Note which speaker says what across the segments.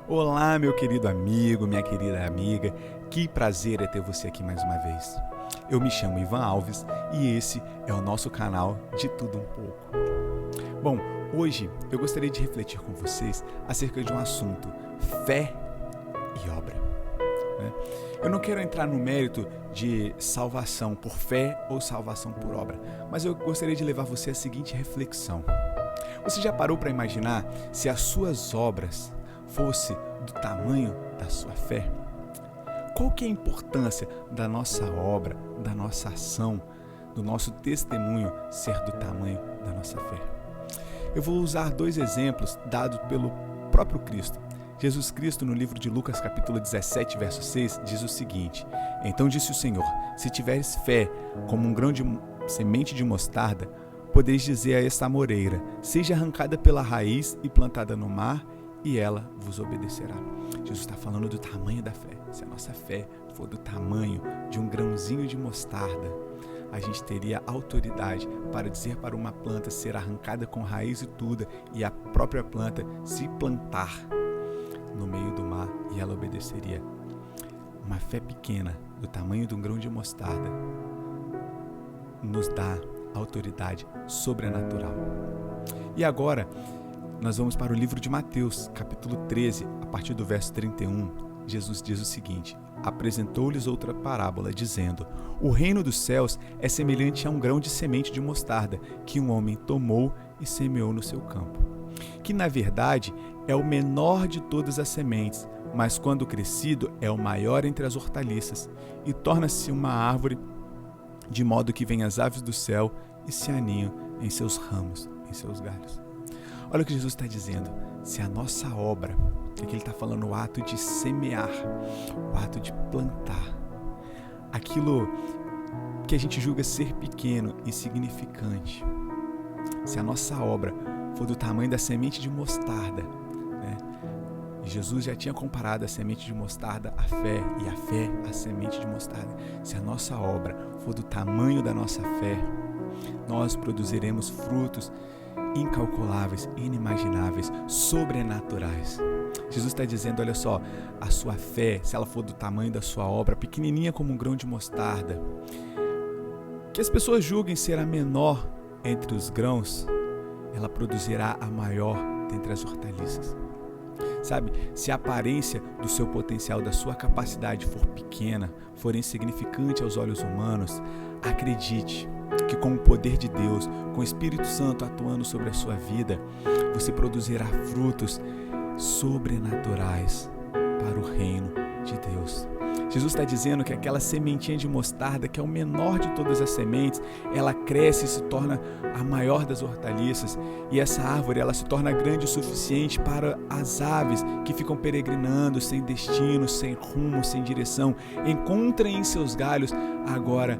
Speaker 1: Olá, meu querido amigo, minha querida amiga, que prazer é ter você aqui mais uma vez. Eu me chamo Ivan Alves e esse é o nosso canal De Tudo Um Pouco. Bom, hoje eu gostaria de refletir com vocês acerca de um assunto, fé e obra. Eu não quero entrar no mérito de salvação por fé ou salvação por obra, mas eu gostaria de levar você à seguinte reflexão. Você já parou para imaginar se as suas obras fosse do tamanho da sua fé? Qual que é a importância da nossa obra, da nossa ação, do nosso testemunho ser do tamanho da nossa fé? Eu vou usar dois exemplos dados pelo próprio Cristo. Jesus Cristo, no livro de Lucas, capítulo 17, verso 6, diz o seguinte: Então disse o Senhor, se tiveres fé como um grão de semente de mostarda, podeis dizer a esta amoreira, seja arrancada pela raiz e plantada no mar, e ela vos obedecerá. Jesus está falando do tamanho da fé. Se a nossa fé for do tamanho de um grãozinho de mostarda, a gente teria autoridade para dizer para uma planta ser arrancada com raiz e tudo, e a própria planta se plantar no meio do mar, e ela obedeceria. Uma fé pequena, do tamanho de um grão de mostarda, nos dá autoridade sobrenatural. E agora, nós vamos para o livro de Mateus, capítulo 13, a partir do verso 31. Jesus diz o seguinte: apresentou-lhes outra parábola, dizendo: o reino dos céus é semelhante a um grão de semente de mostarda, que um homem tomou e semeou no seu campo, que na verdade é o menor de todas as sementes, mas quando crescido é o maior entre as hortaliças, e torna-se uma árvore, de modo que vêm as aves do céu e se aninham em seus ramos, em seus galhos. Olha o que Jesus está dizendo. Se a nossa obra, aqui ele está falando o ato de semear, o ato de plantar, aquilo que a gente julga ser pequeno, insignificante, se a nossa obra for do tamanho da semente de mostarda, e Jesus já tinha comparado a semente de mostarda à fé, e a fé à semente de mostarda. Se a nossa obra for do tamanho da nossa fé, nós produziremos frutos incalculáveis, inimagináveis, sobrenaturais. Jesus está dizendo, olha só, a sua fé, se ela for do tamanho da sua obra, pequenininha como um grão de mostarda, que as pessoas julguem ser a menor entre os grãos, ela produzirá a maior dentre as hortaliças. Sabe, se a aparência do seu potencial, da sua capacidade for pequena, for insignificante aos olhos humanos, acredite que com o poder de Deus, com o Espírito Santo atuando sobre a sua vida, você produzirá frutos sobrenaturais para o reino de Deus. Jesus está dizendo que aquela sementinha de mostarda, que é o menor de todas as sementes, ela cresce e se torna a maior das hortaliças, e essa árvore ela se torna grande o suficiente para as aves que ficam peregrinando sem destino, sem rumo, sem direção, encontrem em seus galhos agora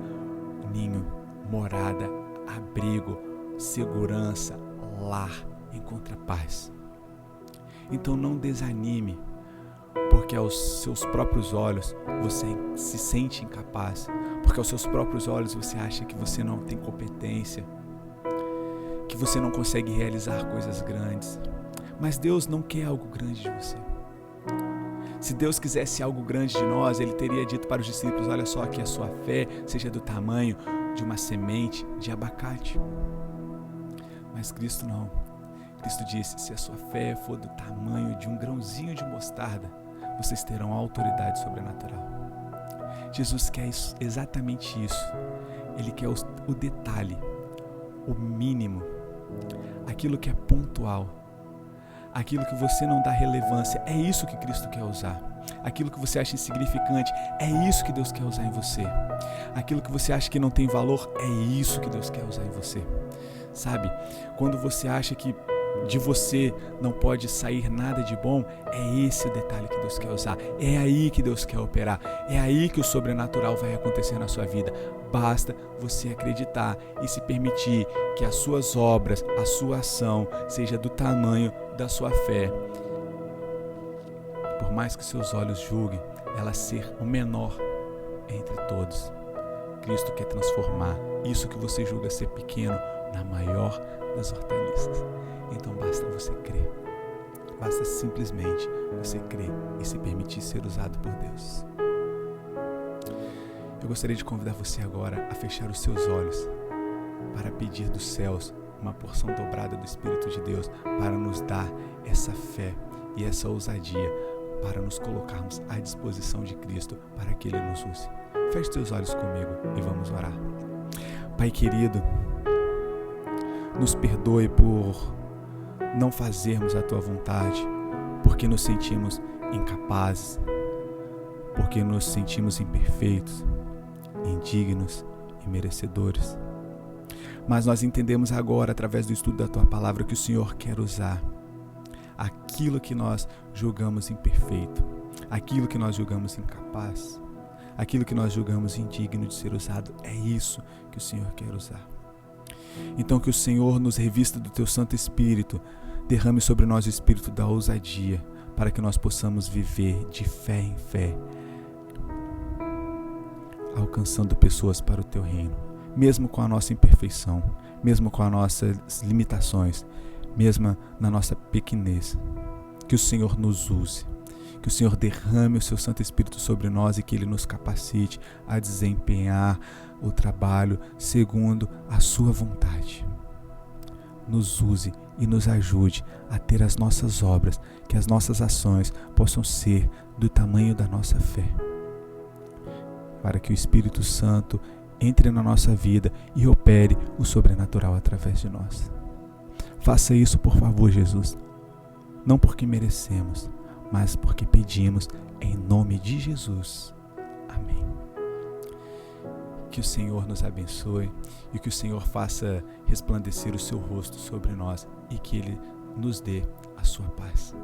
Speaker 1: ninho, morada, abrigo, segurança, lar, encontra paz. Então não desanime, porque aos seus próprios olhos você se sente incapaz, porque aos seus próprios olhos você acha que você não tem competência, que você não consegue realizar coisas grandes. Mas Deus não quer algo grande de você. Se Deus quisesse algo grande de nós, Ele teria dito para os discípulos: olha só, que a sua fé seja do tamanho de uma semente de abacate. Mas Cristo não. Cristo disse: se a sua fé for do tamanho de um grãozinho de mostarda, vocês terão autoridade sobrenatural. Jesus quer exatamente isso. Ele quer o detalhe, o mínimo, aquilo que é pontual, aquilo que você não dá relevância. É isso que Cristo quer usar. Aquilo que você acha insignificante, é isso que Deus quer usar em você. Aquilo que você acha que não tem valor, é isso que Deus quer usar em você. Sabe, quando você acha que de você não pode sair nada de bom, é esse o detalhe que Deus quer usar. É aí que Deus quer operar. É aí que o sobrenatural vai acontecer na sua vida. Basta você acreditar e se permitir que as suas obras, a sua ação seja do tamanho da sua fé. Por mais que seus olhos julguem ela ser o menor entre todos, Cristo quer transformar isso que você julga ser pequeno na maior das hortaliças. Então basta você crer. basta simplesmente você crer e se permitir ser usado por Deus. Eu gostaria de convidar você agora a fechar os seus olhos para pedir dos céus uma porção dobrada do Espírito de Deus para nos dar essa fé e essa ousadia para nos colocarmos à disposição de Cristo para que Ele nos use. Feche teus olhos comigo e vamos orar. Pai querido, nos perdoe por não fazermos a Tua vontade, porque nos sentimos incapazes, porque nos sentimos imperfeitos, indignos e merecedores. Mas nós entendemos agora, através do estudo da Tua Palavra, que o Senhor quer usar aquilo que nós julgamos imperfeito, aquilo que nós julgamos incapaz, aquilo que nós julgamos indigno de ser usado. É isso que o Senhor quer usar. Então que o Senhor nos revista do Teu Santo Espírito, derrame sobre nós o Espírito da ousadia, para que nós possamos viver de fé em fé, alcançando pessoas para o Teu reino, mesmo com a nossa imperfeição, mesmo com as nossas limitações, mesmo na nossa pequenez. Que o Senhor nos use, que o Senhor derrame o Seu Santo Espírito sobre nós e que Ele nos capacite a desempenhar o trabalho segundo a Sua vontade. Nos use e nos ajude a ter as nossas obras, que as nossas ações possam ser do tamanho da nossa fé, para que o Espírito Santo entre na nossa vida e opere o sobrenatural através de nós. Faça isso, por favor, Jesus, não porque merecemos, mas porque pedimos em nome de Jesus. Amém. Que o Senhor nos abençoe e que o Senhor faça resplandecer o Seu rosto sobre nós e que Ele nos dê a Sua paz.